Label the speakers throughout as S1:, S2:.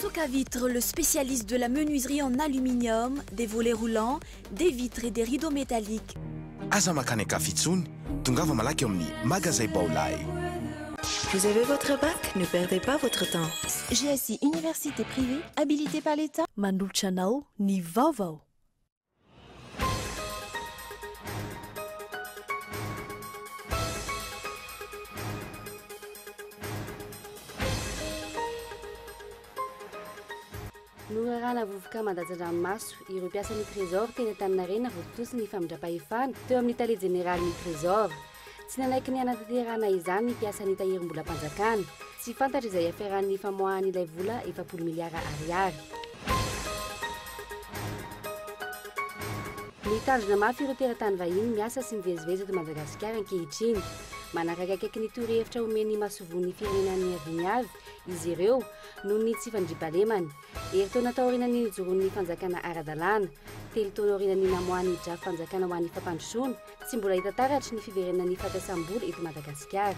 S1: Socavitre, le spécialiste de la menuiserie en aluminium, des volets roulants, des vitres et des rideaux métalliques.
S2: Aza makany Kafitsony, tongava malaky amin'ny magasin Baolay.
S3: Vous avez votre bac, ne perdez pas votre temps.
S4: GSI Université privée, habilitée par l'État.
S1: Mandolotra anao ny vaovao.
S5: Noarana vovoka mandajan-dranomaso ireo mpiasan'ny trésor teny Antaninarenina vototosi ny famindrapahefana teo amin'ny tale général ny trésor. Tsy nanaiky ny anatanterahana izany ny mpiasan'ny tahirim-bola mpanjakana. Tsy fantatra izay afiarahan'ny famoahan'ilay vola 7 miliara ariary. Mitandrina mafy ireo teratany vahiny miasa sy mivezivezy eto Madagasikara ankehitriny. Manaraka akaiky ny torohevitra omeny masovon'ny firenenan'ny aviniavy izy ireo noho ny tsy fandriampahalemany. Herintaona tao aorianan'ny joron'ny fanjakana ara-dalàna, telo taona aorianan'ny namoahany drafy fanjakana ho an'ny fampandrosoana, tsy mbola hita taratry ny fiverenan'ny fampiasam-bola eto Madagasikara.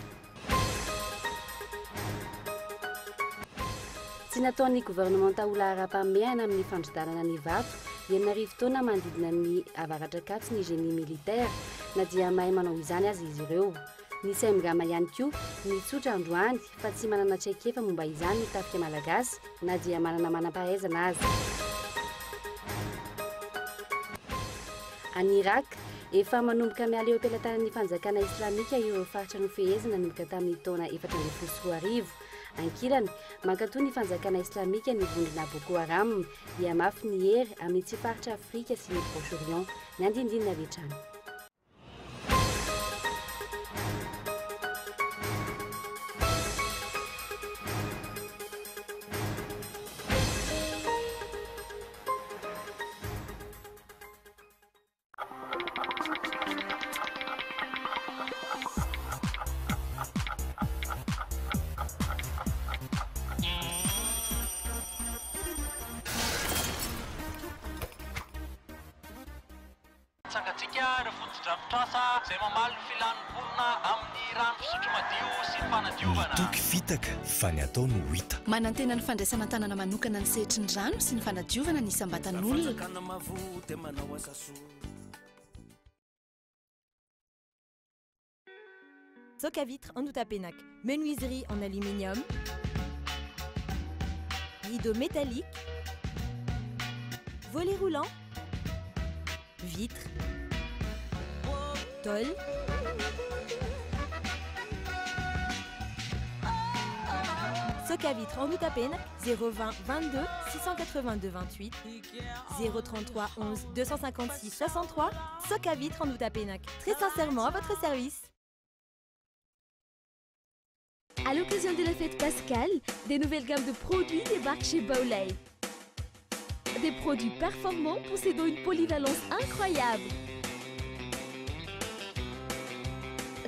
S5: Tsy nataon'ny gouvernemanta ola ara-pameana amin'ny fandrodanana ny vato, 9 taona manodidina ny avaratra katso ny génie militaire, na dia mahay manao izany azy izy ireo. Ny saimgama ihany koa mitsotra androany fa tsy manana traikefa momba izany ny tafika malagasy na dia manana manam-pahaizana azy. Any Irak, efa manomboka miala eo am-pelantanan'ny fanjakana islamika ireo faritra nofehezina nanomboka tamin'ny taona 2014. Ankilany, mankatoa ny fanjakana islamika ny vondrona Boko Haram dia mafy ny hery amin'ny tsy faritra Afrika sy ny Proche-Orient ny andindinina avetrany.
S6: Toky fitaka fa ny atao no hita.
S4: Manantena ny fandraisana tanana manokana ny sehitry ny rano sy ny fanadiovana ny isam-batan'olona.
S7: Socavitre en Outapenac, menuiserie en aluminium, rideaux métalliques, volets roulants, vitres, tôle, Socavitre en Outapenac, 020 22 682 28, 033 11 256 63, Socavitre en Outapenac. Très sincèrement à votre service.
S8: À l'occasion de la fête pascale, des nouvelles gammes de produits débarquent chez Baolay. Des produits performants possédant une polyvalence incroyable.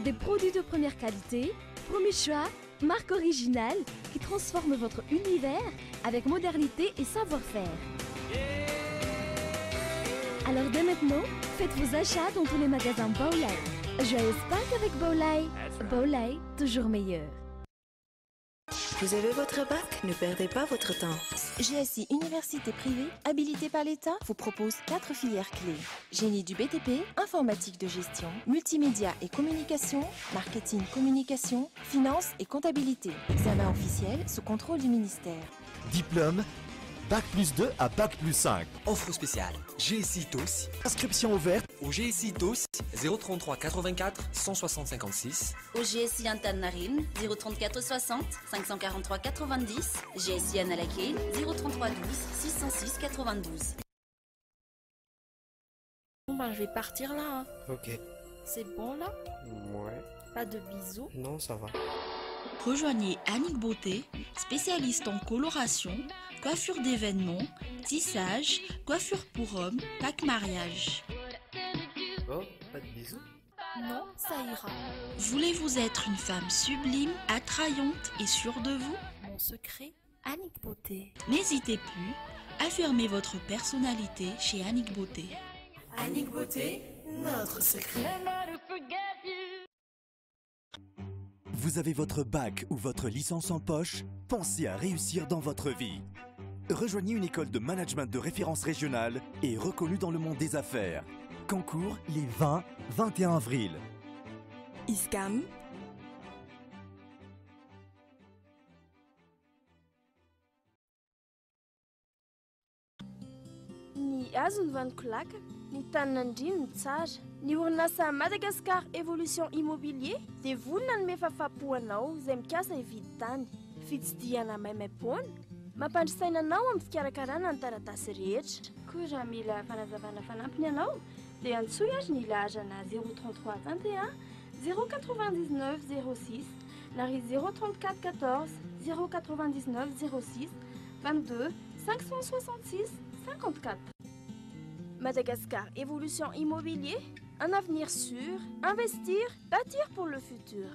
S8: Des produits de première qualité, premier choix, marque originale qui transforme votre univers avec modernité et savoir-faire. Alors dès maintenant, faites vos achats dans tous les magasins Baolay. Joyeuse Pâques avec Baolay. Baolay, toujours meilleur.
S3: Vous avez votre bac, ne perdez pas votre temps.
S4: GSI Université privée, habilitée par l'État, vous propose 4 filières clés. Génie du BTP, informatique de gestion, multimédia et communication, marketing communication, finance et comptabilité. Examen officiel sous contrôle du ministère.
S6: Diplôme, Bac plus 2 à Bac plus 5.
S9: Offre spéciale, GSI TOS.
S6: Inscription ouverte
S9: Au GSI TOS, 033 84 160 56.
S10: Au GSI Antaninarenina, 034 60 543 90. GSI Analakely, 033 12 606 92.
S11: Bon ben je vais partir là. Hein.
S12: Ok.
S11: C'est bon là?
S12: Ouais.
S11: Pas de bisous?
S12: Non, ça va.
S13: Rejoignez Annick Beauté, spécialiste en coloration, coiffure d'événements, tissage, coiffure pour hommes, pack mariage.
S12: Oh, pas de bisous?
S11: Non, ça ira.
S13: Voulez-vous être une femme sublime, attrayante et sûre de vous?
S11: Mon secret, Annick Beauté.
S13: N'hésitez plus, affirmez votre personnalité chez Annick Beauté.
S3: Annick Beauté, notre secret.
S6: Vous avez votre bac ou votre licence en poche? Pensez à réussir dans votre vie.
S14: Rejoignez une école de management de référence régionale et reconnue dans le monde des affaires. Concours les 20-21 avril.
S15: ISCAM.
S16: Ny azo ny vanikolaka, ny taninandrino ny tsara. Ny orinasa Madagascar Evolution Immobilier dia vonona ny mefafapoanao izay mikasa hividy tany. Fitsidiana maimaimpoana, mampandrisaina anao amin'ny fikarakarana ny taratasy rehetra.
S17: Koa raha mila fanazavana fanampiny ianao dia antsoy azy ny laharana 033 21 099 06 na ry 034 14 099 06 22 566 54.
S16: Madagascar Évolution Immobilier, un avenir sûr, investir, bâtir pour le futur.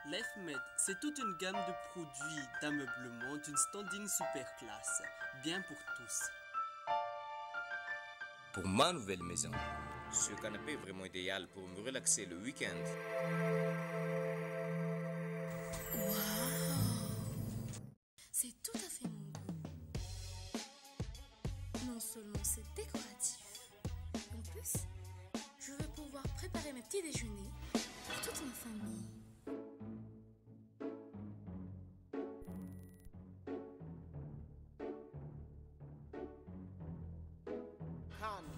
S18: L'EFMED, c'est toute une gamme de produits d'ameublement d'une standing super classe, bien pour tous.
S19: Pour ma nouvelle maison, ce canapé est vraiment idéal pour me relaxer le week-end.
S11: Waouh! C'est tout à fait mon goût. Non seulement c'est décoratif, en plus, je vais pouvoir préparer mes petits déjeuners pour toute ma famille.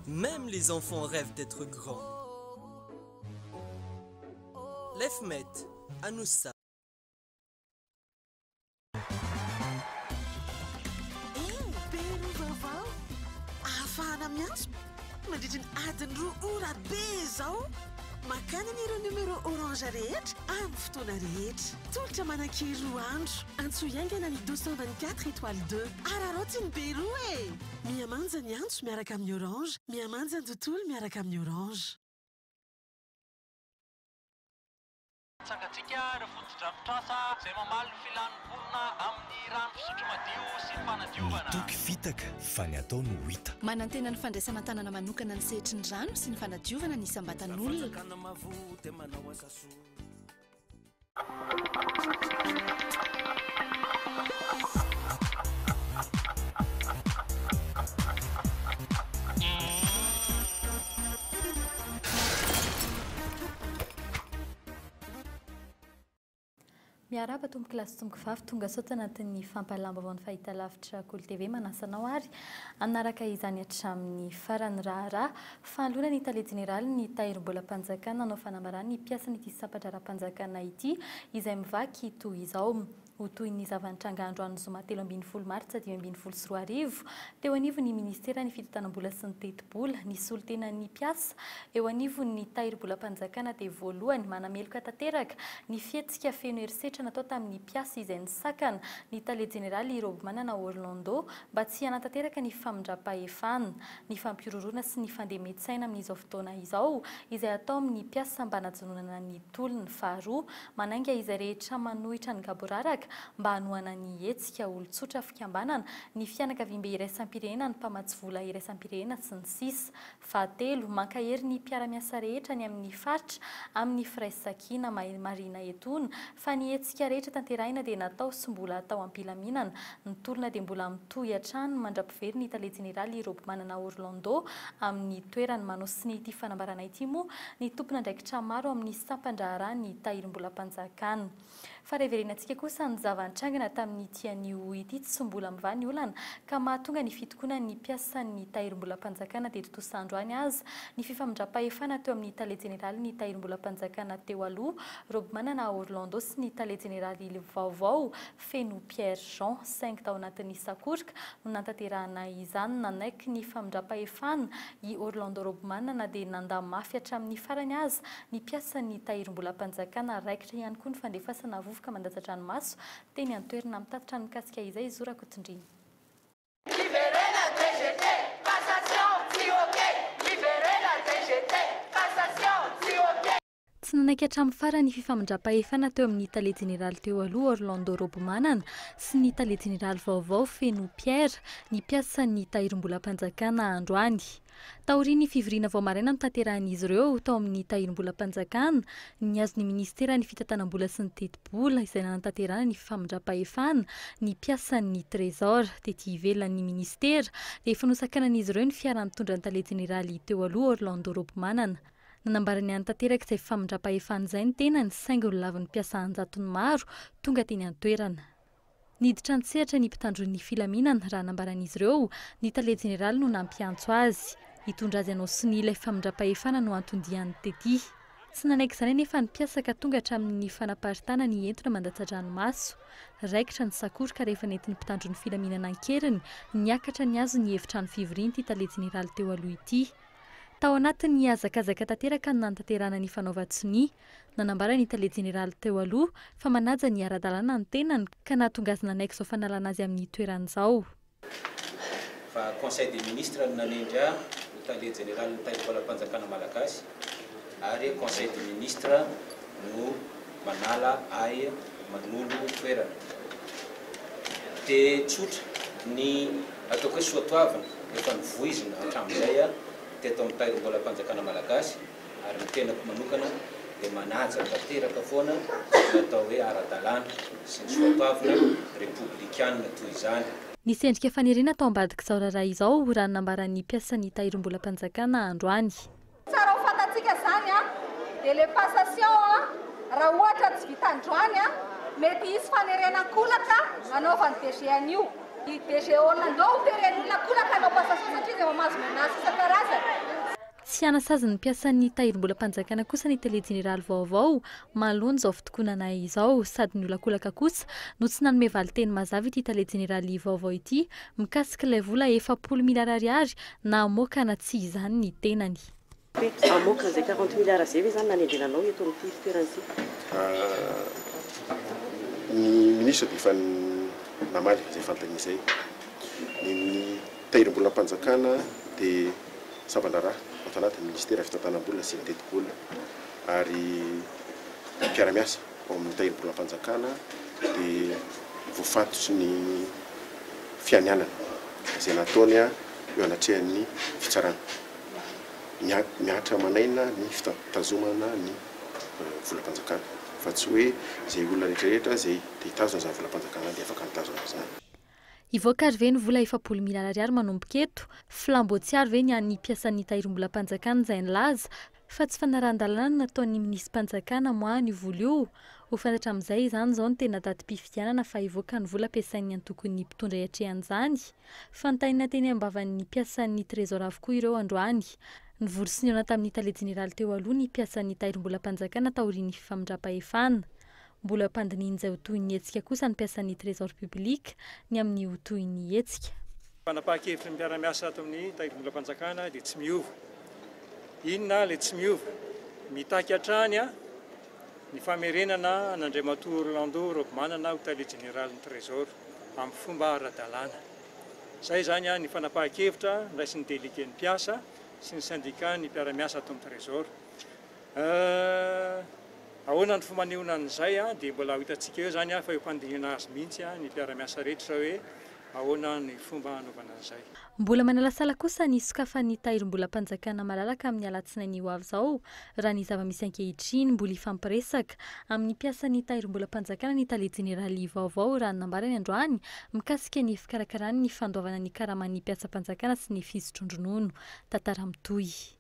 S18: Même les enfants rêvent d'être grands. L'EFMED, à nous ça.
S20: Ahafahana miantso mandritra ny adiny 2 ora be zao makany an'ireo numéro orange rehetra amin'ny fotoana rehetra tolotra manankery 2 andro antso iaingana ny 224 étoile 2 ararotsiny be roa e miamanja ny antso miaraka amin'ny orange miamanja ny tontolo miaraka amin'ny orange.
S21: Sangatsika ireo fotodrafitrasa izay mamaly ny filanimbolona amin'ny rano fisotro madio sy ny fanadiovana.
S6: Toky fitaka fa ny atao no hita.
S22: Manantena ny fandraisana tanana manokana ny sehatry ny rano sy ny fanadiovana ny isam-batan'olona.
S21: Kana mavo dia manao asa soa.
S23: Miaraba tomboky lasy tomboky vavy tonga sao tanatin'ny fampahalamba vao ny fahitalavitra Kolo TV manasanao ary anaraka izany hatramin'ny farany raharaha fahalohana ny tale jeneraly ny tahirim-bolam-panjakana nanao fanambarany ny mpiasa n'ity sapatra ara-panjakana ity izay mivaky toy izao. Ho toy ny zavantranga androany zoma 13 martsa 2024 teo anivo ny ministera ny fitantanam-bola sy ny teti-bola ny solotena ny mpiasa eo anivo ny tahirim-bolam-panjakana dia voalohany manameloka tanteraka ny fietsika feno herisetra natao tamin'ny mpiasa izay nisakana ny tale jeneraly Robemanana Orlando mba tsy hanatanteraka ny famindram-pahefana ny fampirorona sy ny fandeha-metsaina amin'izao fotoana izao izay atao amin'ny mpiasa mba hanajononana ny tolony. Faharoa manainga izay rehetra manohitra ny gaboraraka mba hanoana ny hetsika olon-tsotra fikambanana ny fianakaviam-be iraisam-pirenena ny mpamatsy vola iraisam-pirenena sy ny sisa. Fahatelo mankahery ny mpiara-miasa rehetra ny amin'ny faritra amin'ny firaisan-sakina marina etona fa ny hetsika rehetra tanterahina dia natao sy mbola atao ampilaminana. Ny tolona dia mbola mitohy hatrany mandrapivery ny tale jeneraly Robemanana Orlando amin'ny toerany manosy ity fanambarana ity moa ny tompon'andraikitra maro amin'ny sampandraharaha ny tahirim-bolam-panjakana. Fa reverenantsika kosa ny zavantrangana tamin'ny tian'io ity tsy mbola mivany olana ka mahatonga ny fitokoana ny mpiasa ny tahirim-bolam-panjakana dia totosa androany azy ny fifamindram-pahefana teo amin'ny tale jeneraly ny tahirim-bolam-panjakana teo aloha Robemanana Orlando sy ny tale jeneraly vaovao feno Pierre Jean 5 tao anatin'ny sakorika no nantanterahana izany nanaiky ny famindram-pahefana i Orlando Robemanana dia nandamafy hatramin'ny farany azy ny mpiasa ny tahirim-bolam-panjakana raikitra ihany koa ny fandefasana vovoka mandatsa-dranomaso teny antoerana mitatitra ny mikasika izay Zora Kotondriny.
S24: Libérez la DGT, cassation, si ok. Libérez la DGT, cassation, si ok.
S23: tsy nanaiky hatramin'ny farany fifamindrapa-efana teo amin'ny tale jeneraly teo aloha Orlando Robomanana sy ny tale jeneraly vaovao Feno Pierre ny piasan'ny tahirim-bolam-panjakana androany. Taoriany fivoriana vao maraina notanteran'izy ireo tao amin'ny tahirim-bolam-panjakana ny azon'ny ministera ny fitantanam-bola sy ny teti-bola izay nanantanterana ny fifamindrapa-efana ny piasan'ny trésor tety ivelan'ny ministera dia efa nosakanan'izy ireo ny fiarany mitondra ny tale jeneraly teo aloha Orlando Robomanana. Nanambarany any tanteraka izay fifamindrapa-efana izay ny tenany saingy ny lavin'ny piasa anjatony maro tonga teny an-toerana. Niditra ny sehatra ny mpitandron'ny filaminana raha nambaran'izy ireo ny tale jeneraly no nampiantso azy. Hitondra azy anao sy ny ilay fifamindrapa-efana no antondiany tety. Tsy nanaiky izany anefa ny piasa ka tonga hatramin'ny fanaparitana ny entona mandatsa-dranomaso. Raikitra ny sakory ka rehefa nentin'ny mpitandron'ny filaminana ankeriny niakatra ny azo ny efitrano fivoriany ity tale jeneraly teo aloha ity. Tao anatin'ny hazakazaka tanteraka no nantanterana ny fanaovan-tsiny. Nanambara ny tale jeneraly teo aloha fa manaja ny ara-dalàna ny tenany ka nahatonga azy nanaiky izao fanalana azy amin'ny toeran'izao.
S19: Fa conseil des ministres nanendra ny tale jeneraly ny tahirim-bolam-panjakana malagasy ary conseil des ministres no manala ay manolo toerana. Dia tsotra ny ataoko hoe soatoavana efa nivoizina hatramin'izay teto amin'ny tahirim-bolam-panjakana malagasy ary ny tenako manokana dia manaja tanteraka foana natao hoe ara-dalàna sy ny soatoavana republikanina toy izany.
S23: Nisy endrika faniriana tao ambadika izao raharaha izao raha nambaran'ny piasan'ny tahirim-bolam-panjakana androany.
S24: Tsara ho fantatsika izany dia le passation raha ohatra tsy vita androany mety hisy fanerenan-kolaka anaovany DG an'io. I DG Orlando teren'olona kolaka anao passation satria izay mamazo menace isan-karazany.
S23: Tsy anasazy ny piasan'ny tahirim-bolam-panjakana kosa ny tele jeneraly vaovao mahalony izao fitokonana izao sady ny olakolaka kosa no tsy nanome valiteny mazava ity tele jeneraly vaovao ity mikasika ilay vola 400 miliyara ariary na amoakana tsy izany ny tenany.
S1: Amoaka izay 40 miliyara izay ve izany nanendrenanao eto amin'ity fitoeran'ity?
S2: Ny ministra dia efa namaly izay fantan'izay. Ny tahirim-bolam-panjakana dia savandraraha ao anatin'ny ministera fitantanam-bola sy ny teti-bola ary mpiara-miasa ao amin'ny tahirim-bolam-panjakana dia voafatotsy ny fianianana izay nataony eo anatrehan'ny fitsarana. Miatra manaina ny fitazomana ny volam-panjakana fa tsy hoe izay olona rehetrarehetra izay te hitazona izany volam-panjakana dia afaka mitazona izany.
S23: Ivoaka ary ve ny vola 400 miliyara ariary manomboka eto, flambotsiary ve ny an'ny piasan'ny tahirim-bolam-panjakana izay nilaza fa tsy fanaran-dalàna nataon'ny minisy-mpanjakana moa ny vola io. Ho fantatra amin'izay izany izao ny tena datim-pifidianana fa ivoaka ny vola ampiasain'ny antokony mpitondra iatrehan'izany. Fantainina teny ambavan'ny piasan'ny trésor avokoa ireo androany. Nivorosiniona tamin'ny tale jeneraly teo aloha ny piasan'ny tahirim-bolam-panjakana taorian'ny fifamindrapa-efana. Mbola pandinian'izay ho toy ny hetsika kosa ny piasan'ny trésor public ny amin'ny ho toy ny hetsika.
S5: Fanapahan-kevitry ny mpiara-miasa ato amin'ny tahirim-bolam-panjakana dia tsy miova. Inona ilay tsy miova? Mitaky hatrany ny famerenana an'Andriamatoa Orlando Robomanana ho tale jeneraly ny trésor amin'ny fomba ara-dalàna. Izay izany ny fanapahan-kevitra raisin'ny délégué ny piasa sy ny syndicat ny mpiara-miasa ato amin'ny trésor. Ahoana ny fomaneona an'izay dia mbola hitantsika eo izany fa eo mpandiniana azy mihitsy ny mpiara-miasa rehetra hoe ahoana ny fomba anaovana an'izay.
S23: Mbola manalasala kosa ny sokafan'ny tahirim-bolam-panjakana malalaka amin'ny alatsinainy ho avy izao raha ny zava-misy ankehitriny mbola ifampiresaka amin'ny piasan'ny tahirim-bolam-panjakana ny tale jeneraly vaovao raha nambarany androany mikasika ny fikarakarany ny fandoavana ny karaman'ny piatsa-panjakana sy ny fisotrondronono. Tantara mitohy.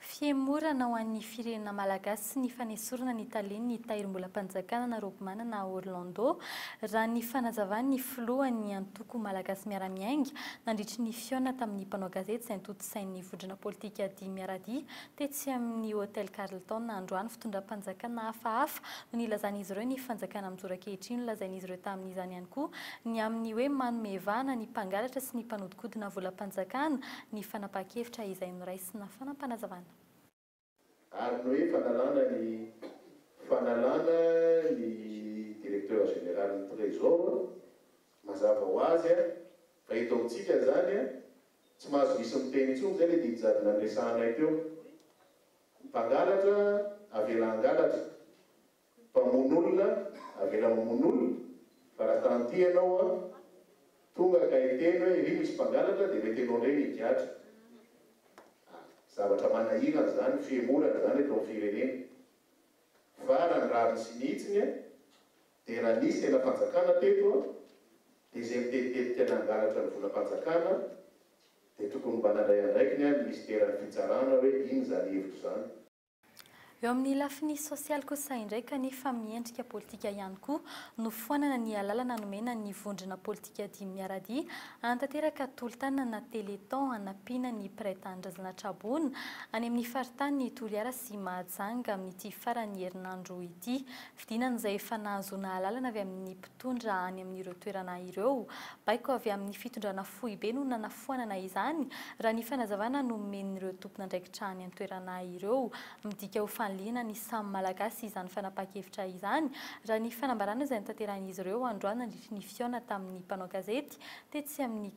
S23: Fiemorana ho an'ny firenena malagasy sy ny fanesorana ny talen'ny tahirim-bolam-panjakana na Robomanana Orlando raha ny fanazavany ny filohan'ny antoko malagasy miara-miainga nandritry ny fiona tamin'ny mpanao gazety izay nitotosain'ny vondrona politika Ady Miarady tetsy amin'ny hôtel Carlton androany fitondram-panjakana hafahafa no nilazan'izy ireo ny fanjakana mijoro-ankehitriny lazain'izy ireo tamin'izany ihany koa ny amin'ny hoe manomevana ny mpangalatra sy ny mpanodikodina volam-panjakana ny fanapahan-kevitra izay noraisina fanampanazavana.
S7: Ary ny hoe fanalana ny directeur général ny trésor mazava ho azy fa eto amintsika zany tsy mahazo misy miteny intsony zay le didy zany nanresanay teo mpangalatra avela angalatra, mpamon'olona avela mamon'olona, fa raha tanty ianao a tonga ka hiteny hoe ry misy mpangalatra dia mety ianao indray higiatra. Zavatra manahirana zany, fiemorana zany eto amin'ny firenena. Fa raha ny rariny sy nihitsiny dia raha nisy tena fanjakana teto dia izay mitetitetika nangalatra ny volam-panjakana dia tokony mba nandray andraikiny ny ministeran'ny fitsarana hoe iny zany hevitro zany.
S23: Eo amin'ny lafiny sosialy kosa indray kanefa miendrika politika ihany koa no foanana ny alalana nomena ny vondrona politika dimy miarady antanteraka tolotana na teleton anampiana ny mpiray-tanindrazana Trabona any amin'ny faritany ny Toliara sy Mahajanga amin'ity farany herinandro ity. Fidinan'izay efa nahazona alalana avy amin'ny mpitondra any amin'ireo toerana ireo. Baiko avy amin'ny fitondrana fohibe no nanafoanana izany raha ny fanazavana no men'ireo tompon'andraikitra any amin'ny toerana ireo. Midika ho fanliana ny samy malagasy izany fanapa-kevitra izany raha ny fanambarana izay notanteran'izy ireo androany nandritry ny fiona tamin'ny mpanao gazety tetsy amin'ny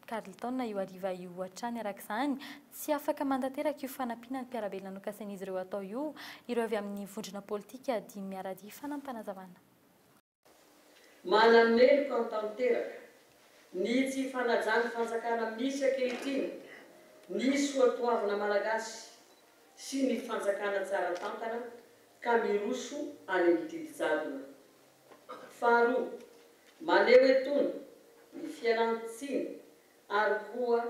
S23: Carleton io ariva io hatrany arak'izany tsy afaka mantanteraka io fanampiana ny mpiarabelona nokasain'izy ireo atao io ireo avy amin'ny vondrona politika dimy miarady fanampanazavana.
S4: Manameloka an-tanteraka ny tsy fanajany fanjakana misy ankehitriny ny soatoavina malagasy sy ny fanjakana tsara tantana ka miroso any amin'ny didijadona. Faharoa, maneho etony ny fialan-tsiny ary koa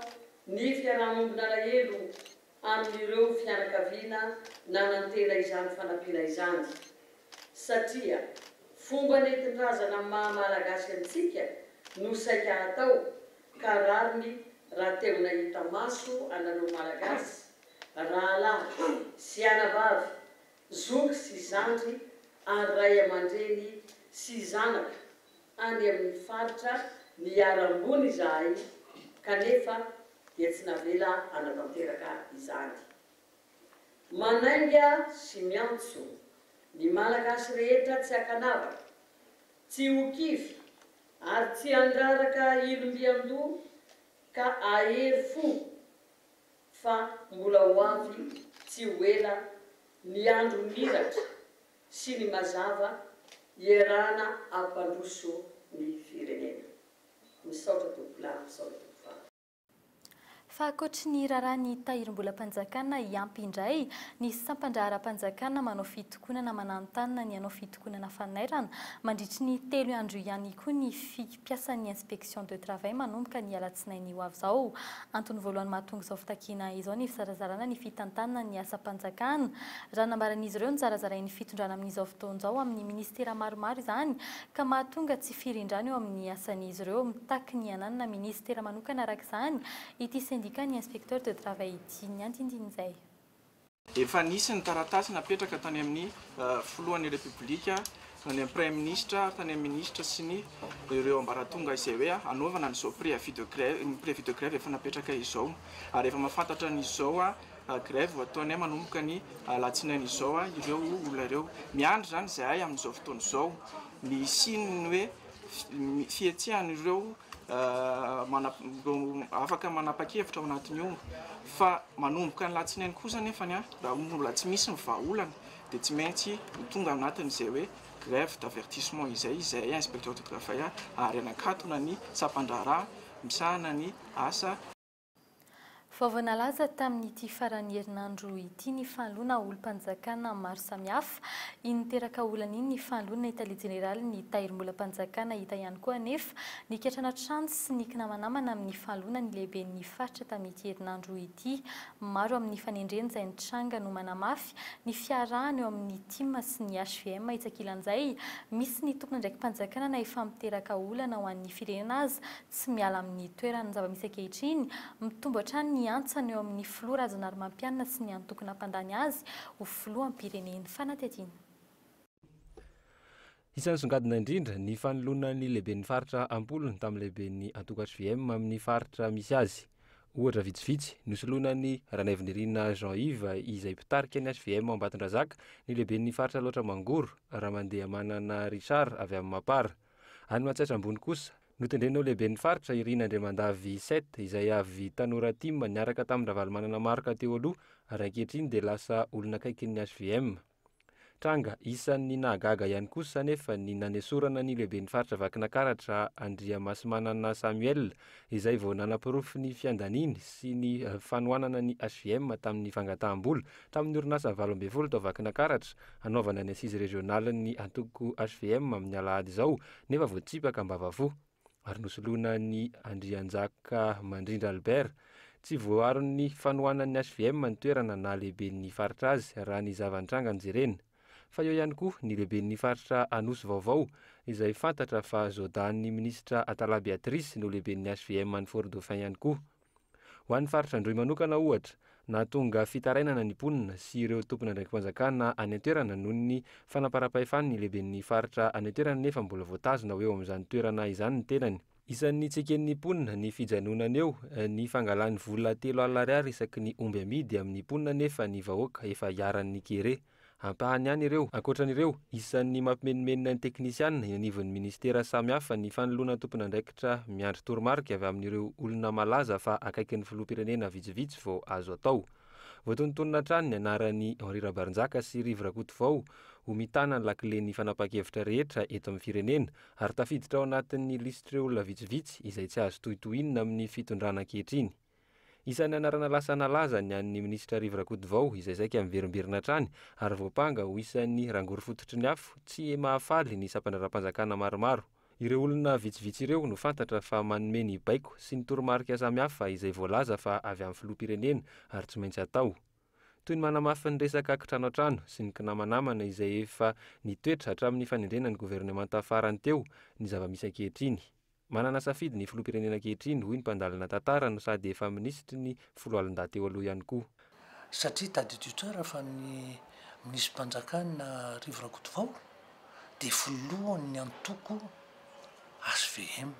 S4: ny fiarahamonina alahelo amin'ireo fianakaviana nanantena izany fanampiana izany. Satria fomba nentin-drazana maha-malagasy antsika no saika atao ka rariny raha teo nahita maso anareo malagasy rahalahy sy anavavy, zoky sy zandry ary ray aman-dreny sy zanaka any amin'ny faritra miara-mbony izahay kanefa dia tsy navela anatanteraka izany. Manainga sy miantso ny malagasy rehetra tsy akanavaka, tsy hokivy ary tsy andraraka ilombiandoha ka ahery fo fa mbola ho avy tsy ho ela ny andro miratra sy ny mazava iarana ampandroso ny firenena. Misaotra tompolany, misaotra tompofany.
S23: Fa ankoatry ny raharaha ny tahirim-bolam-panjakana iampy indray ny sampandraharam-panjakana manao fitokonana manantanina ny anao fitokonana fanairana mandritry ny 3 andro ihany koa ny fipiasan'ny inspection de travail manomboka ny alatsinainy ho avy izao. Antony voalohany mahatonga izao fitakiana izao ny fizarazarana ny fitantanana ny asa-panjakana. Raha nambaran'izy ireo ny zarazarain'ny fitondrana amin'izao fotoana izao amin'ny ministera maromaro izany ka mahatonga tsy firindrana eo amin'ny asan'izy ireo mitaky ny ananana ministera manokana arak'izany ity syndicat ny inspecteur de travail ity ny andindin'izay.
S8: Efa nisy ny taratasy napetraka tany amin'ny filohan'ny Republika, tany amin'ny Premier Ministre, tany amin'ny ministre sy ny ireo ambaratonga izay hoe anaovana n'izao préavis de grève efa napetraka izao. Ary efa mahafantatra n'izao grève ataonay manomboka ny alatsinainy izao ireo olona ireo miandry zany izay amin'izao fotoana izao ny sininy hoe fihetsehan'ireo afaka manapa-kevitra ao anatin'io fa manomboka ny latsinainy kosa nefa raha mbola tsy misy ny vahaolana dia tsy maintsy tonga anatin'izay hoe grève d'avertissement izay inspecteur de travail ary anakatona ny sampandraharaha misahana ny asa.
S23: Vao nalaza tamin'ity farany herinandro ity ny fanoloana olom-panjakana maro samihafa niteraka olana iny ny fanoloana Italia Jeneraly ny tahirim-bolam-panjakana hita ihany koa anefa ny ketrana trano sy ny kinamanamana amin'ny fanoloana ny lehibe ny faritra tamin'ity herinandro ity. Maro amin'ny fanendreny izay nitranga no manamafy ny fiarahana eo amin'ny TIM sy ny HVM itsakilan'izay misy ny tompona ndraiky mpanjakana na efa miteraka olana ho an'ny firenena azy tsy miala amin'ny toerana zava-misy ankehitriny mitombo hatrany ny antsany eo amin'ny filoha razana ary mampianina sy ny antokona hampandany azy ho filohan'ny fanatetiny.
S9: Isan'ny songadina indrindra ny fanoloana ny lehiben'ny faritra ampolony tamin'ny lehiben'ny antoko HVM amin'ny faritra misy azy. Ohatra vitsivitsy nosoloana ny Ranaivinirina Jean-Yves izay mpitarika ny HVM ao Ambatondrazaka ny lehiben'ny faritra loatra Mangoro raha mandeha manana Richard avy amin'ny Mapara. Any Mahatsaitra ambony kosa notendrenao lehibe ny faritra irina andriamandavy 7 izay avy tanora tim niaraka tamin'ny ravalomanana marika teo aloha ary ankehitriny dia lasa olona akaikin'ny HVM. Tranga isan'ny nahagaga ihany kosa nefa ny nanesorana ny lehibe ny faritra Vakinakaratra Andriamasinana Samuel izay vao nanapirofy ny fiandaniny sy ny fanohanana ny HVM tamin'ny fangataham-bola tamin'ny orinasa 12 tao Vakinakaratra hanaovana ny assise régionale ny antoko HVM amin'ny alahady izao nefa voatsipaka mbavavo ary nosoloana ny Andrianjaka Mandrindra Albert tsy voaron'ny fanohanan'ny HVM ny toerana na lehibe ny faritra azy raha ny zavantranga ny jerena. Fa eo ihany koa ny lehibe ny faritra Anosy Vaovao izay fantatra fa zodan'ny ministra Atala Beatrice no lehibe ny HVM ny Fort Dauphin ihany koa. Ho an'ny faritra Androy manokana ohatra na tonga fitarainana ny mponina sy ireo tompona ndraikim-panjakana any an-toerana noho ny fanaparam-pahefany ny lehibe ny faritra any an-toerana nefa mbola voatazona eo amin'izany toerana izany ny tenany. Isan'ny tseken'ny mponina ny fijanonana eo ny fangalan'ny vola 3 alina ariary isaky ny omby amidy amin'ny mponina nefa ny vahoaka efa hiaran'ny kere. Ampahany ihany ireo ankoatran'ireo isan'ny mampimenimenina ny teknisianina inanivon'ny ministera samihafa ny fanoloana tompona andraikitra miandry toromarika avy amin'ireo olona malaza fa akaikin'ny filoham-pirenena vitsivitsy vao azo atao. Voatonontonina hatrany ny anaran'ny Henri Rabarinjaka sy Rivo Rakotovao ho mitana ny lakilen'ny fanapa-kevitra rehetra eto amin'ny firenena ary tafiditra ao anatin'ny listr'ireo olona vitsivitsy izay tsy azo tohitohinina amin'ny fitondrana ankehitriny. Isan'ny anarana lasa nalaza ny an'ny ministra Rivo Rakotovao izay saika miverimberina hatrany ary voapanga ho isan'ny rangory fototry ny afo tsy mahafaly ny sampandraram-panjakana maromaro. Ireo olona vitsivitsy ireo no fantatra fa manome ny baiko sy ny toromarika samihafa izay voalaza fa avy amin'ny filoham-pirenena ary tsy maintsy atao. Toy ny manamafy ny resaka hakitrano an-trano sy ny kinamanamana izay efa nitoetra hatramin'ny fanendrena ny governemanta farany teo ny zava-misy ankehitriny. Manana safidy ny filoham-pirenena ankehitriny hoy ny mpandalina tantara no sady efa ministry ny folo alin-dahy teo aloha ihany koa.
S3: Satria tadidio tsara fa ny ministrim-panjakana Rivo Rakotovao dia folohan'ny antoko HVM.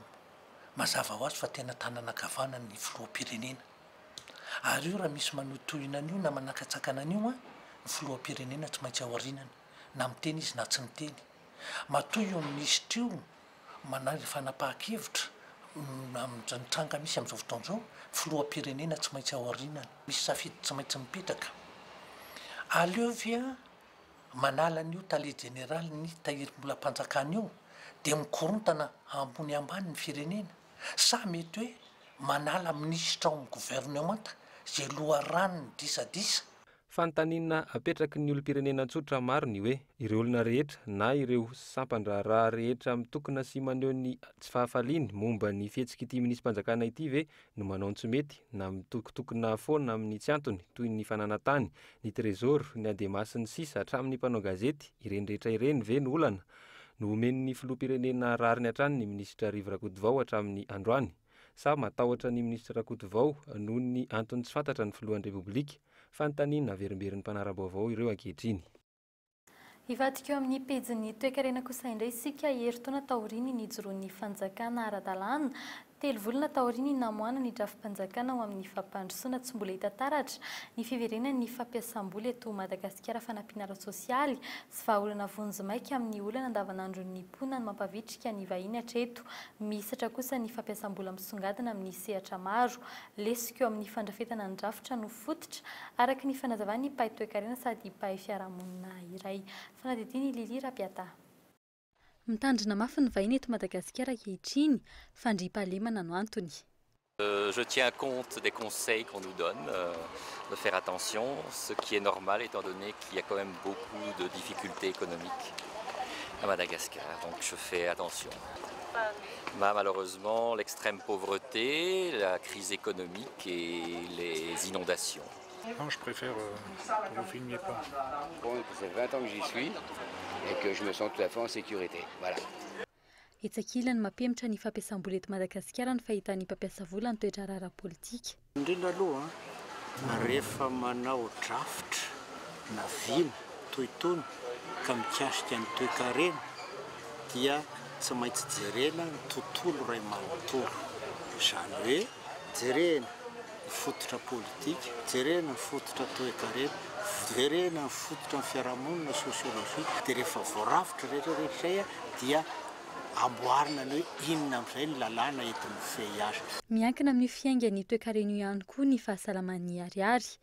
S3: Mazava ho azy fa tena tanana kavana ny filoham-pirenena. Ary io raha misy manotohina an'io na manakatsakana an'io ny filoham-pirenena tsy maintsy aorinana na miteny izy na tsy miteny. Matoy io ministra io manary fanapahan-kevitra amin'ny tranga misy amin'izao fotoan'izao filoham-pirenena tsy maintsy aorinana. Misy safidy tsy maintsy mipetraka. Aleo via manala an'io tale generaly ny tahirim-bolam-panjakana io dia mikorontana ambony ambany ny firenena. Sa mety hoe manala ministra ao amin'ny gouvernemanta izay loharanony disadisa.
S9: Fanontaniana apetraky ny olom-pirenena tsotra maro ny hoe ireo olona rehetra na ireo sampandraraha rehetra mitokona sy maneho ny tsy fahafaliany momba ny fihetsika ity ministrim-panjakana ity ve no manao tsy mety na mitokotokona foana amin'ny tsy antony toy ny fananatany, ny trésor, ny ademasy ny sisa hatramin'ny mpanao gazety ireny rehetra ireny ve no olana no omen'ny filoham-pirenena rariny hatrany ny ministra Rivo Rakotovao hatramin'ny androany. Sa matahotra ny ministra Rakotovao noho ny antony tsy fantatra ny filohan'ny repoblika. Fanontaniana averimberin'ny mpanara-baovao ireo ankehitriny.
S23: Ivadika eo amin'ny pejin'ny toe-karena kosa indray isika heritaona taoriny nijoroan'ny fanjakana ara-dalàna 3 volana taoriny namoana ny drafi-panjakana ao amin'ny fampandrosoana tsy mbola hita taratra ny fiverenan'ny fampiasam-bola eto Madagasikara fanampiana ara-tsosialy sy vahaolana vonjimaika amin'ny olana andavanandron'ny mponina no mampavitrika ny vahiny hatreto. Misatra kosa ny fampiasam-bola misongadina amin'ny sehatra maro. Lesika eo amin'ny fandrafetana ny drafitra no fototra araka ny fanazavany mpahay toe-karena sady mpahay fiarahamonina iray. Fanadidiny Lili Rapiata. Mitandrina mafy ny vahiny eto Madagasikara ankehitriny fandriam-pahalemana no antony.
S10: Je tiens compte des conseils qu'on nous donne, de faire attention, ce qui est normal étant donné qu'il y a quand même beaucoup de difficultés économiques à Madagascar, donc je fais attention. Malheureusement, l'extrême pauvreté, la crise économique et les inondations.
S12: Non, je préfère que vous ne filmiez pas.
S13: Bon, ça fait 20 ans que j'y suis et que je me sens tout à fait en sécurité. Voilà.
S23: Etsakilany mampemitra ny fampiasam-bola eto Madagasikara ny fahitany mpampiasa vola ny toetra ara-politika.
S12: Indrindra aloha rehefa manao drafitra na vina toy itony ka mikasika ny toe-karena dia tsy maintsy jerena ny tontolo iray manontolo. Izany hoe jerena ny fototra politika, jerena ny fototra toe-karena, jerena ny fototra ny fiarahamonina sosiolojia dia rehefa voarafitra rehetrarehetra dia amboarina ny hoe inona amin'izay ny lalàna entin'ny fey azy.
S23: Miankina amin'ny fiaingany toe-karena io ihany koa ny fahasalaman'ny ariary.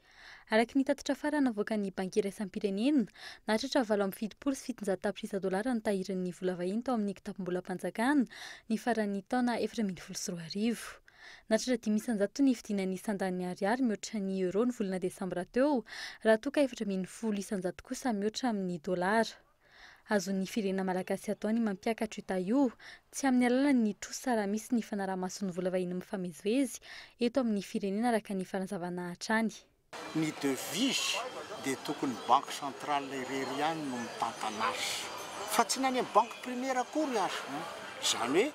S23: Araky ny tatitra farana avoaka ny banky iraisam-pirenena, nahatratra $770 ny tahirin'ny vola vahiny tao amin'ny kitapom-bolam-panjakana ny faran'ny taona 2024. Nahatratra 500 ny vidinan'ny isan-daniny ariary mihoatra ny euro ny volana desambra teo, raha toa ka 410 isan-jato kosa mihoatra amin'ny dolara. Azon'ny firenena malagasy atao ny mampiakatra ita io, tsy amin'ny alalan'ny trosa raha misy ny fanaraha-mason'ny vola vahiny mifamezivezy eto amin'ny firenena araka ny fanazavana hatrany.
S12: Ny devise dia tokony banque centrale irery ihany no mitantana azy. Fa tsy nany amin'ny banque primaire akory azy. Izany hoe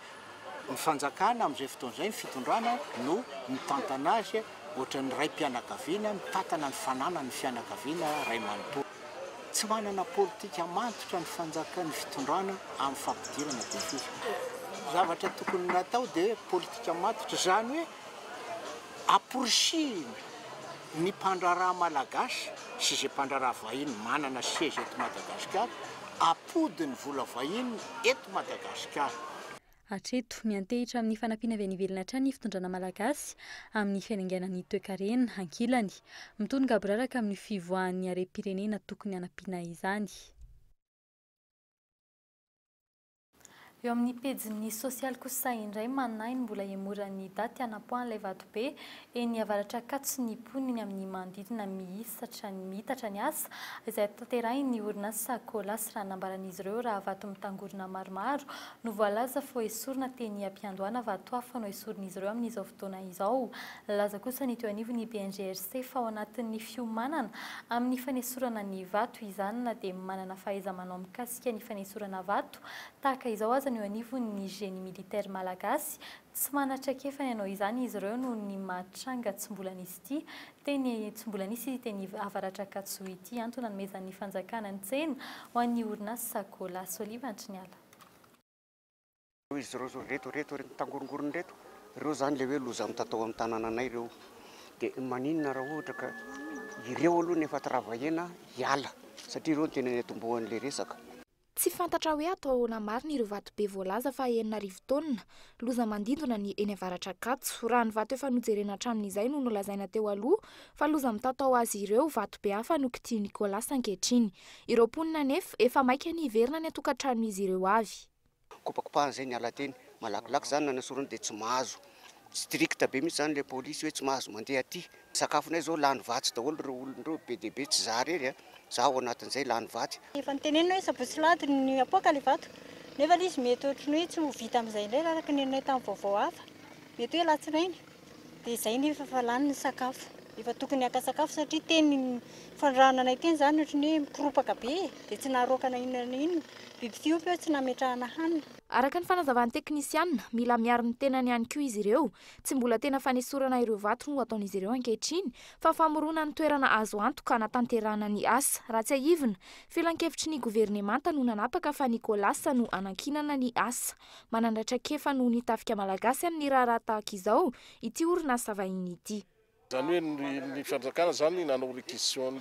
S12: ny fanjakana amin'izay fotoan'izay ny fitondrana no mitantana azy ohatran'ny ray mpianakaviana mitantana ny fanana ny fianakaviana ray manontolo. Tsy manana politika mantotra ny fanjakana fitondrana amin'ny fampidirana devise. Zavatra tokony natao dia politika mantotra, izany hoe aporisihina ny mpandraraha malagasy sy izay mpandraraha vahiny manana seza eto Madagasikara, apody ny vola vahiny eto Madagasikara.
S23: Hatreto miantehitra amin'ny fanampiana avy any ivelany hatrany ny fitondrana malagasy amin'ny fiainganan'ny toe-karena ankilany, mitonga biraraka amin'ny fivoahan'ny harem-pirenena tokony hanampiana izany. Eo amin'ny pejin'ny sosialy kosa indray manahy ny mbola emoran'ny daty anapoan'ilay Vatobe eny avaratra Ankatso ny poniny amin'ny manodidina mitatra ny asa izay tanterahin'ny orinasa Colas raha nambaran'izy ireo raha vato mitangorona maromaro no voalaza fo esorina teny ampiandohana vato hafa no esorin'izy ireo amin'izao fotoana izao. Laza kosa ny teo anivon'ny BNGRC fa ao anatin'ny fiomanana amin'ny fanesorana ny vato izany na dia manana fahaiza-manao mikasika ny fanesorana vato tahaka izao aza eo anivon'ny génie militaire malagasy. Tsy manatraikefa ny anao izany izy ireo noho ny mahatranga tsy mbola nisy teny avaratra Ankatso ity, antony nomezan'ny fanjakana ny tsena ho an'ny orinasa Colas. Oliva Antriniala.
S14: Izy ireo reto tangorongorony reto, ireo zany le hoe loza mitatao amin'ny tanànanay ireo. Dia maninona raha ohatra ka ireo aloha nefa travahena hiala satria ireo tena netombohan'le resaka.
S15: Tsy fantatra hoe atao namarina ireo Vatobe voalaza fa 9 taonina loza mandindona ny eny avaratra Ankatso. Raha ny vato efa nojerena hatramin'izay no nolazaina teo aloha fa loza mitatao azy ireo Vatobe hafa no kitian'ny Colas ankehitriny. Ireo mponina nefa efa maika ny hiverina ny atokantrano ireo avy.
S14: Kopakopahan'izay ny ala teny malakilaky zany nanasorana dia tsy mahazo stricte be mihitsy zany le polisy hoe tsy mahazo mandeha aty. Sakafonay zao lany vatsy daholo ireo olon'ireo be dia be tsy za rery za ao anatin'izay lany vatsy.
S16: Efa nitenenina hoe sabotsy lahady ny apoaka le vato nefa ilay izy mety ohatrany hoe tsy ho vita amin'izay indray araka ny nenay tamin'ny vaovao hafa mety hoe latsinainy dia izay nefa fa lany ny sakafo. Efa tokony haka sakafo satria teny fandrahananay teny zany ohatrany hoe mikiropaka be dia tsy naharokana inona na inona biby fiompy hoe tsy nametrahana hanina.
S15: Araka ny fanazavan'ny teknisianina, mila miaro ny tenany ihany koa izy ireo. Tsy mbola tena fanesorana ireo vato no ataon'izy ireo ankehitriny, fa famorona ny toerana azo antoka hanatanterahana ny asa. Raha tsy haivina, filan-kevitry ny governemanta no nanapaka fa ny Colas no anankinana ny asa. Manandratra-kefa no nitafika malagasy amin'ny raharaha tahaka izao ity orinasa vahiny ity.
S17: Zany hoe ny fanjakana zany nanao réquisition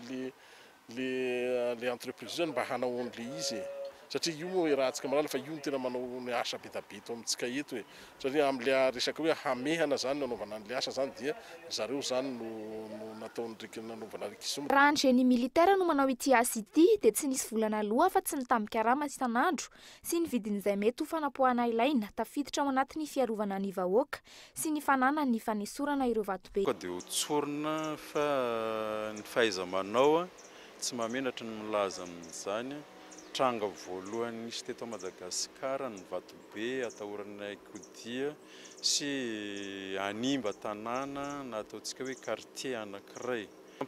S17: le entreprise mba hanaon'le izy satria io moa rahantsika malala fa io no tena manao ny asa betabeta amintsika eto e. Satria amin'le resaka hoe hamehana zany nanaovana an'le asa zany dia zareo zany no nataony nanaovana réquisition.
S15: Raha ny génie militaire no manao ity asa ity dia tsy nisy volana aloha fa tsy nitambika rama isan'andro sy ny vidin'izay mety ho fanapohana ilaina tafiditra ao anatin'ny fiarovana ny vahoaka sy ny fananany fanesorana ireo Vatobe.
S25: Dia hotsorina fa ny fahaiza-manao tsy mamenatra ny milaza amin'izany. Tranga voalohany nisy teto Madagasikara ny Vatobe atahorana Kodia sy animba tanàna na ataontsika hoe quartier anankiray.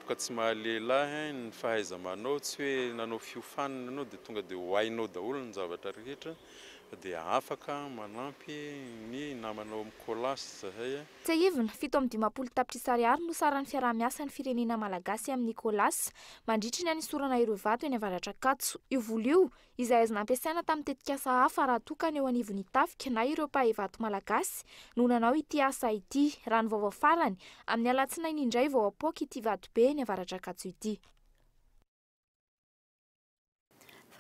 S25: Ka tsy mahalehilahy ny fahaiza-manao, tsy hoe nanao fiofanana ianao dia tonga dia ho hainao daholo ny zavatra rehetra dia afaka manampy ny namanao amin'ny Colas zahay.
S15: Tsy haivina, 720 tapitrisa ariary no saran'ny fiaraha-miasa ny firenena malagasy amin'ny Colas mandritra ny anesorana ireo vato eny avaratra Ankatso. Io vola io izay azo nampiasaina tamin'ny tetikasa hafa raha toka ny eo anivon'ny tafika na ireo mpahay vato malagasy no nanao ity asa ity. Raha ny vaovao farany amin'ny alatsinainy indray vao apoaka ity Vatobe eny avaratra Ankatso ity.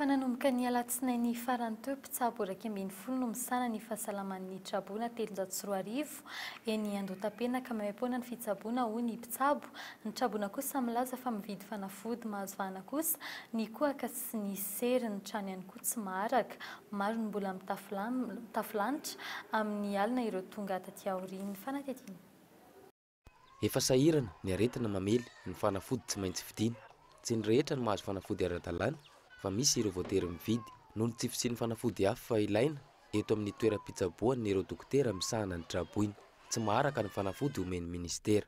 S23: Fa nanomboka ny alatsinainy farany teo mpitsabo iraika ambin'ny folo no misana ny fahasalaman'ny Traboina 304 eny Andotapena ka maimam-poana ny fitsaboana hoy ny mpitsabo. Ny Traboina kosa milaza fa mividy fanafody mahazo vahana kosa ny kohaka sy ny sery ny trano ihany koa tsy maharaka. Maro ny mbola mitafilanitra amin'ny alina ireo tonga taty aorian'ny fanatetiny.
S6: Efa sahirana ny aretina mamely ny fanafody tsy maintsy vidiana. Tsy ny rehetra no mahazo fanafody ara-dalàna fa misy ireo voatery mividy noho ny tsy fisian'ny fanafody hafa ilaina eto amin'ny toeram-pitsaboana ireo dokotera misahana ny Traboina. Tsy maharaka ny fanafody omeny ministera.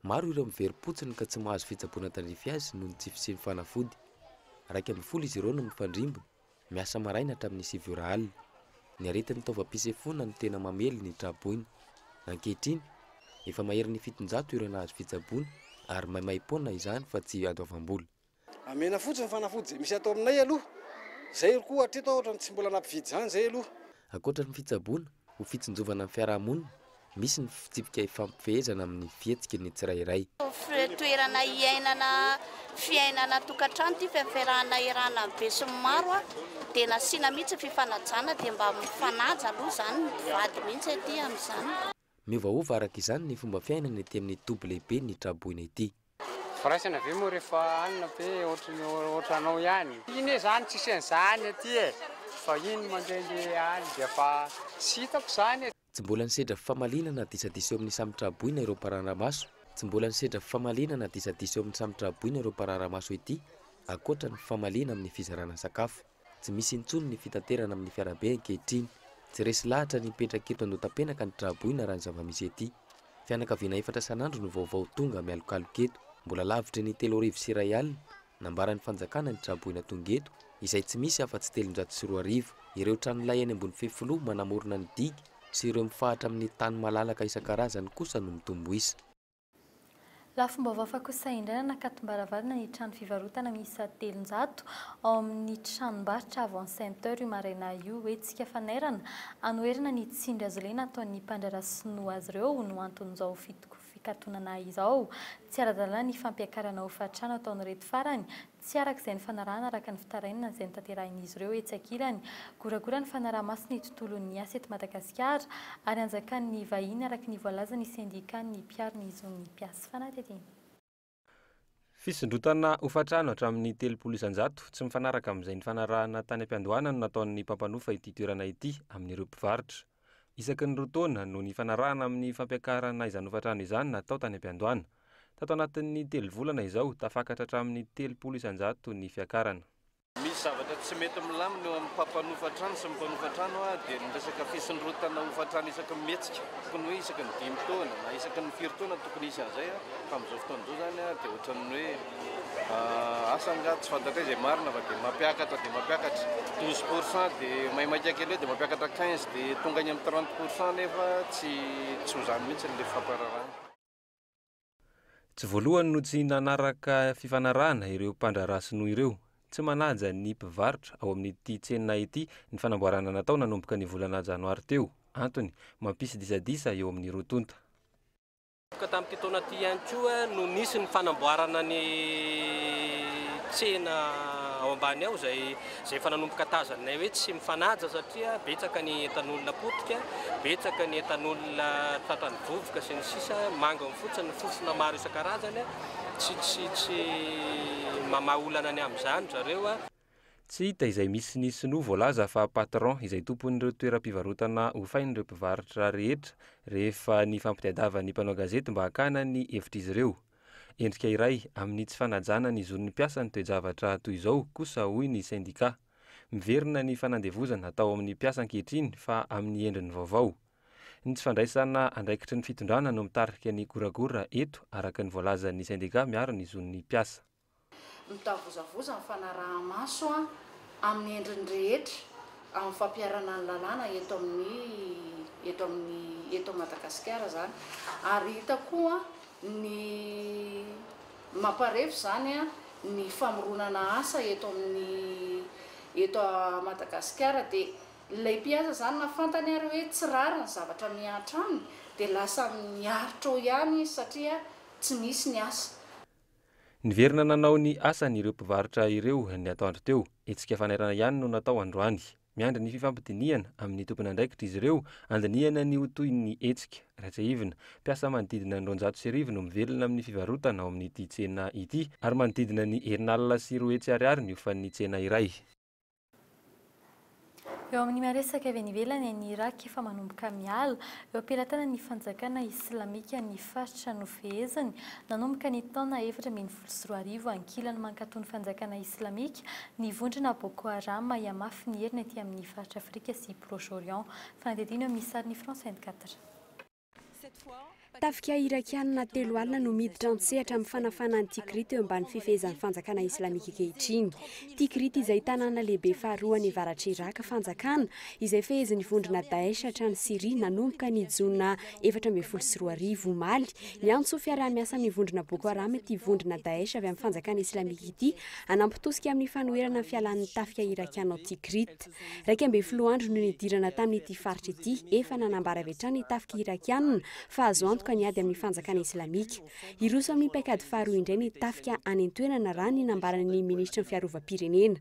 S6: Maro ireo mivery-potsiny ka tsy mahazo fitsaboana tandrify azy noho ny tsy fisian'ny fanafody. 240 izy ireo no mifandrimbona miasa maraina hatramin'ny 7 ora alina. Ny aretin'ny taovam-pisefoana no tena mamely ny Traboina. Ankehitriny efa mahery ny 700 ireo nahazo fitsaboana ary maimai-poana izany fa tsy adoavam-bola.
S11: Amena fotsiny fanafody misy atao aminay aloha. Zay koa hatreto ohatra tsy mbola nampividy zany zay aloha.
S6: Ankoatra ny fitsaboana ho fitsinjovana amin'ny fiarahamonina, misy ny fitsipika ifampifehezana amin'ny fihetsika ny tsirairay.
S18: Toerana iainana fiainana tokantrano ty fiafarana irana be sy maro dia nasiana mihitsy fifanajana dia mba mifanaja aloha zany vady mihitsy aty amin'izany.
S6: Miovaova araka izany ny fomba fiainana ety amin'ny toby lehibe ny Traboina ety.
S20: Faraisana ve moa rehefa anina be ohatranao ihany. Iny zany tsy isan'izany aty e. Fa iny mandehandeha any dia fa tsy hitako zany.
S6: Tsy mbola nisedra famalinana disadiso amin'ny samy Traboina ireo mpararamaso. Tsy mbola nisedra famalinana disadiso amin'ny samy Traboina ireo mpararamaso ety. Ankoatra ny famalina amin'ny fizarana sakafo. Tsy misy intsony ny fitaterana amin'ny fiarabe ankehitriny. Tsy resy lahatra ny mipetraka eto Andotapena ka ny Traboina raha ny zava-misy ety. Fianakaviana 4 isan'andro no vaovao tonga mialokaloka eto. Mbola lavitra ny 3 arivo sy 1 alina. Nambaran'ny fanjakana ny Traboina tonga eto izay tsy misy afa-tsy 304 arivo. Ireo tranolay eny ambony fefilo manamorona ny digy sy ireo mifahatra amin'ny tany malalaka isan-karazany kosa no mitombo isa.
S23: Lafombaovao kosa indray nakatom-baravarana ny trano fivarotana miisa 300 ao amin'ny tranombarotra avant Saint-Heure io maraina io etsika fanerana anoherina ny tsindry azy ireny ataon'ny mpandrara sinoa azy ireo no anton'izao fikatonana izao. Tsy ara-dalàna ny fampiakarana hofatrano ataon'ireto farany tsy arak'izay ny fanarahana araka ny fitarainana izay notanterahiny ireo etsy ankilany. Goragora ny fanaraha-maso ny tontolon'ny asa eto Madagasikara ary anjakan'ny vahiny araka ny voalazany syndikan'ny mpiarona izony mpiasa fanatetiny.
S9: Fisondrotana hofatrano hatramin'ny 300 tsy mifanaraka amin'izay ny fanarahana tany am-piandohana no nataon'ny mpampanofa ity toerana ity amin'ireo mpivarotra. Isaky ny rotaona no ny fanarahana amin'ny fampiakarana izany hofatrano izany natao tany am-piandohana. Tato anatin'ny 3 volana izao tafakatra hatramin'ny 300 ny fiakarana.
S22: Misy zavatra tsy mety milamina eo amin'ny mpampanofa-trano sy mpanofa-trano dia ny resaka fisondrotana hofatrano isaky ny mihetsika. Tokony hoe isaky ny 5 taona na isaky ny 4 taona tokony isy an'izay fa amin'izao fotoan'izao zany dia ohatran'ny hoe asa nga tsy fantatra izay marina fa dia mampiakatra 12% dia maimaika kely hoe dia mampiakatra 15 dia tonga any amin'ny 30% nefa tsy ho zany mihitsy ny fampararana.
S9: Tsy voalohany no tsy nanaraka fifanarahana ireo mpandrara sinoa ireo. Tsy manaja ny mpivarotra ao amin'ity tsena ity ny fanamboarana natao nanomboka ny volana janoary teo. Antony mampisy disadisa eo amin'ny rotonta.
S26: Tamin'ity taona ity ihany koa no nisy ny fanamboarana ny tsena ao ambany ao zay efa nanomboka tazanay hoe tsy mifanaja satria betsaka ny etan'olona potika, betsaka ny etan'olona tratrany vovoka sy ny sisa manga fotsiny fofona maro isan-karazany tsy mamaolana ny amin'izany zareo.
S9: Tsy hita izay misy ny sinoa voalaza fa patron izay tompon'ireo toeram-pivarotana hofain'ireo mpivarotra rehetra rehefa ny fampitiadava ny mpanao gazety mba hakana ny hevitra izy ireo. Endrika iray amin'ny tsy fanajana ny zon'ny mpiasa ny toe-javatra toy izao kosa hoy ny sindika. Miverina ny fanandevozana atao amin'ny mpiasa ankehitriny fa amin'ny endriny vaovao. Ny tsy fandraisana andraikitry ny fitondrana no mitarika ny goragora eto araka ny voalaza ny sindika miaro ny zon'ny mpiasa.
S27: Mitavozavoza ny fanaraha-maso amin'ny endriny rehetra amin'ny fampiarana ny lalàna eto Madagasikara zany ary hita koa ny mamparefy zany ny famoronana asa eto Madagasikara dia ilay mpiasa zany nafantany ary hoe tsy rariny zavatra miatra aminy dia lasa miaritra ihany satria tsy misy ny asa.
S9: Niverina nanao ny asan'ireo mpivarotra ireo ny atoandro teo, hetsika fanairana ihany no natao androany. Miandry ny fifampidiniana amin'ny tompony andraikitra izy ireo, andiniana ny ho toy ny hetsika. Ratsy ivina, mpiasa manodidina ny 900 no mivelona amin'ny fivarotana ao amin'ity tsena ity, ary manodidina ny herinalina sy 4 hetsy ariary ny ofan'ny tsena iray.
S23: Eo amin'ny maresaka avy any ivelany ny Irak efa manomboka miala eo ampelantanana ny fanjakana islamika ny faritra nofehezany nanomboka ny taona 2024 ankilany mankatony fanjakana islamika ny vondrona Boko Haram iamafy ny heriny aty amin'ny faritra Afrika sy Proche-Orient. Fanadidina amin'ny sarin'ny France 24.
S1: Tafika irakianina 3 alina no miditra antsehatra amin'ny fanafanany Tikrit eo ambany fifehezan'ny fanjakana islamika kehitriny. Tikrit izay tanàna lehibe faharoa ny avaratra Iraka fanjakana izay fehezin'ny vondrona Daesh hatrany Siria nanomboka ny jona 2024 omaly. Ny antso fiarah-miasa amin'ny vondrona Boko Haram ity vondrona Daesh avy amin'ny fanjakana islamika ity anampitosika amin'ny fanoherana fialan'ny tafika irakiana ao Tikrit. 12 andro no nidirana tamin'ity faritra ity efa nanambara avy hatrany ny tafika irakiana fa azo antoka ny ady amin'ny fanjakana islamika. Iroso amin'ny paikady faharoa indray ny tafika any an-toerana raha ny nambaran'ny ministra ny fiarovam-pirenena.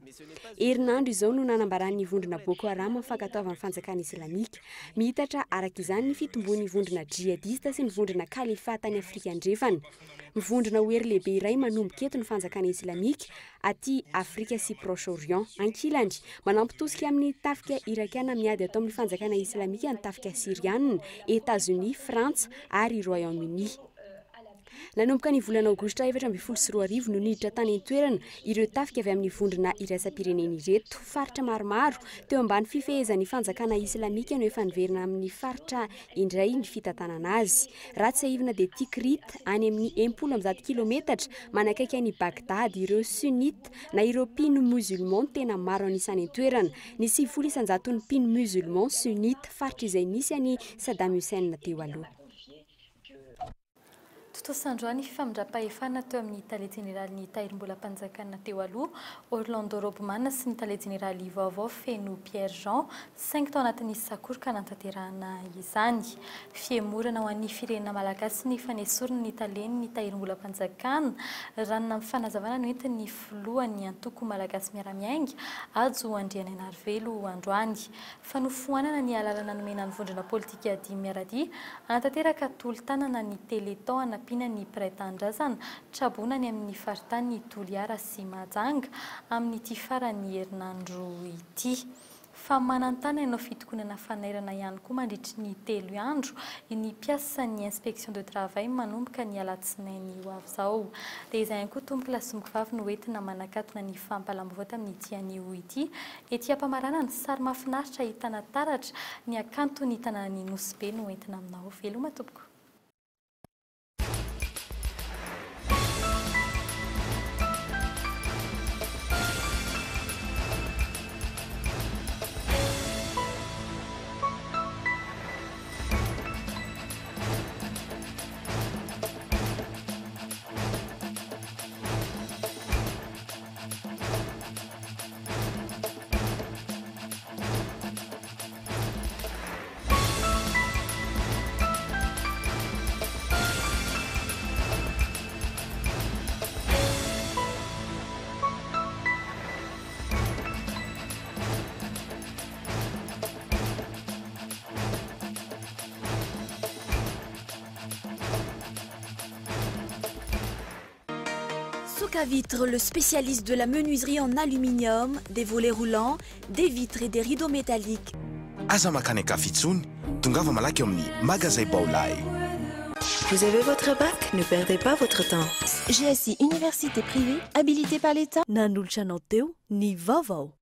S1: Herinandro izao no nanambaran'ny vondrona Boko Haram mifankatoavan'ny fanjakana islamika. Mihitatra araka izany ny fitombon'ny vondrona jihadista sy ny vondrona kalifa tany Afrika andrefana. Mivondrona hery lehibe iray manomboka eto ny fanjakana islamika aty Afrika sy Proche-Orient. Ankilany manampitosika amin'ny tafika irakiana miady atao amin'ny fanjakana islamika ny tafika sirianina, États-Unis, Frantsa ary Royaume-Uni. Nanomboka ny volana Aogositra 2024 no niditra tany an-toerana ireo tafika avy amin'ny vondrona iraisam-pirenena ireto. Faritra maromaro teo ambany fifehezan'ny fanjakana islamika no efa niverina amin'ny faritra indray ny fitantanana azy. Ratsy aivina dia Tikrit any amin'ny 10 kilometatra manakaiky any Bagdad ireo sunnite na ireo mpino musulman tena maro anisany an-toerana. Ny 900 ny mpino musulman sunnite faritra izay nisy any Saddam Hussein teo aloha.
S23: Tosandroany fifamindra-pahefana teo amin'ny Italie Générale tahirim-bola-panjakana teo aloha Orlando Robman sy ny Italie Générale vaovao feno Pierre Jean 5 tao anatin'ny sakoroka nantanterahana izany. Fiemorana ho an'ny firenena malagasy ny fanesorana ny Italieny ny tahirim-bola-panjakana ranona amin'ny fanazavana no entin'ny filohan'ny antoko malagasy miara-miainga ajo andriana Narvelo androany. Fanofoanana ny alalana nomena ny vondrona politika Dimy Miaradia anatanteraka tolo-tanana ny Téléthon anapina ny praitan-drazana trabonany amin'ny faritany Toliara sy Mahajanga amin'ny ity farany herinandro ity. Fa manantana ianao fitokonana fanairana ihany koa mandritry ny 3 andro ny mpiasan'ny inspection de travail manomboka ny alatsinainy ho avy izao. Dia izay ihany koa tomboka lasomokivavy no entina manakatona ny fampalambovoata amin'ny tian'io ity. Ety ampamarana ny sary mahafinaritra ahitana taratra ny akanto ny tanàn'ny Nosy no entina aminao. Veloma tompoko.
S2: Vitre, le spécialiste de la menuiserie en aluminium, des volets roulants, des vitres et des rideaux métalliques.
S5: Aza makany Kafitsony, tongava malaky amin'ny magasin Baolay.
S7: Vous avez votre bac? Ne perdez pas votre temps.
S2: GSI Université privée, habilitée par l'État. Nanulchanoteu, ni vaovao.